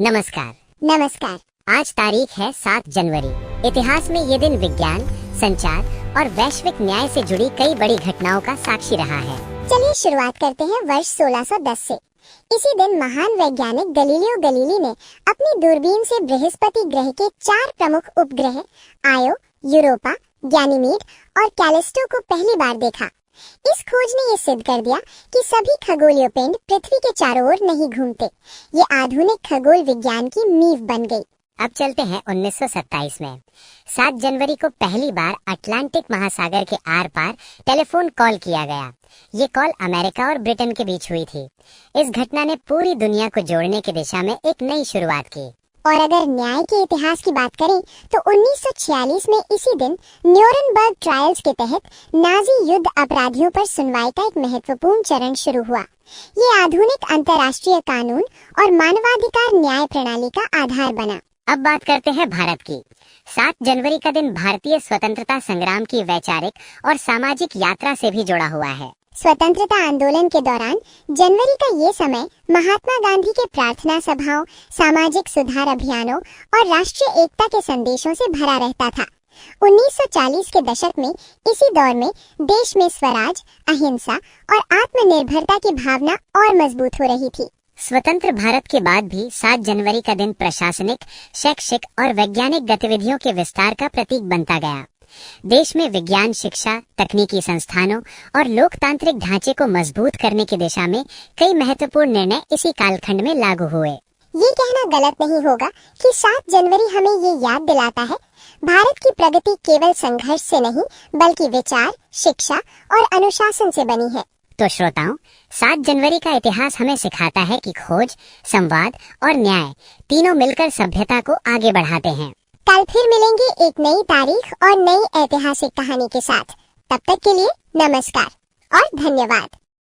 नमस्कार। नमस्कार। आज तारीख है 7 जनवरी। इतिहास में ये दिन विज्ञान, संचार और वैश्विक न्याय से जुड़ी कई बड़ी घटनाओं का साक्षी रहा है। चलिए शुरुआत करते हैं वर्ष 1610 से। इसी दिन महान वैज्ञानिक गैलीलियो गैलीली ने अपनी दूरबीन से बृहस्पति ग्रह के 4 प्रमुख उपग्रह आयो, यूरोपा, गैनीमीड और कैलिस्टो को पहली बार देखा। इस खोज ने ये सिद्ध कर दिया कि सभी खगोलीय पिंड पृथ्वी के चारों ओर नहीं घूमते। ये आधुनिक खगोल विज्ञान की नींव बन गई। अब चलते हैं 1927 में। 7 जनवरी को पहली बार अटलांटिक महासागर के आर पार टेलीफोन कॉल किया गया। ये कॉल अमेरिका और ब्रिटेन के बीच हुई थी। इस घटना ने पूरी दुनिया को जोड़ने की दिशा में एक नई शुरुआत की। और अगर न्याय के इतिहास की बात करें तो 1946 में इसी दिन न्यूरनबर्ग ट्रायल्स के तहत नाजी युद्ध अपराधियों पर सुनवाई का एक महत्वपूर्ण चरण शुरू हुआ। ये आधुनिक अंतर्राष्ट्रीय कानून और मानवाधिकार न्याय प्रणाली का आधार बना। अब बात करते हैं भारत की। 7 जनवरी का दिन भारतीय स्वतंत्रता संग्राम की वैचारिक और सामाजिक यात्रा से भी जुड़ा हुआ है। स्वतंत्रता आंदोलन के दौरान जनवरी का ये समय महात्मा गांधी के प्रार्थना सभाओं, सामाजिक सुधार अभियानों और राष्ट्रीय एकता के संदेशों से भरा रहता था। 1940 के दशक में इसी दौर में देश में स्वराज, अहिंसा और आत्मनिर्भरता की भावना और मजबूत हो रही थी। स्वतंत्र भारत के बाद भी 7 जनवरी का दिन प्रशासनिक, शैक्षिक और वैज्ञानिक गतिविधियों के विस्तार का प्रतीक बनता गया। देश में विज्ञान शिक्षा, तकनीकी संस्थानों और लोकतांत्रिक ढांचे को मजबूत करने की दिशा में कई महत्वपूर्ण निर्णय इसी कालखंड में लागू हुए। ये कहना गलत नहीं होगा कि 7 जनवरी हमें ये याद दिलाता है, भारत की प्रगति केवल संघर्ष से नहीं बल्कि विचार, शिक्षा और अनुशासन से बनी है। तो श्रोताओं, 7 जनवरी का इतिहास हमें सिखाता है कि खोज, संवाद और न्याय तीनों मिलकर सभ्यता को आगे बढ़ाते हैं। कल फिर मिलेंगे एक नई तारीख और नई ऐतिहासिक कहानी के साथ। तब तक के लिए नमस्कार और धन्यवाद।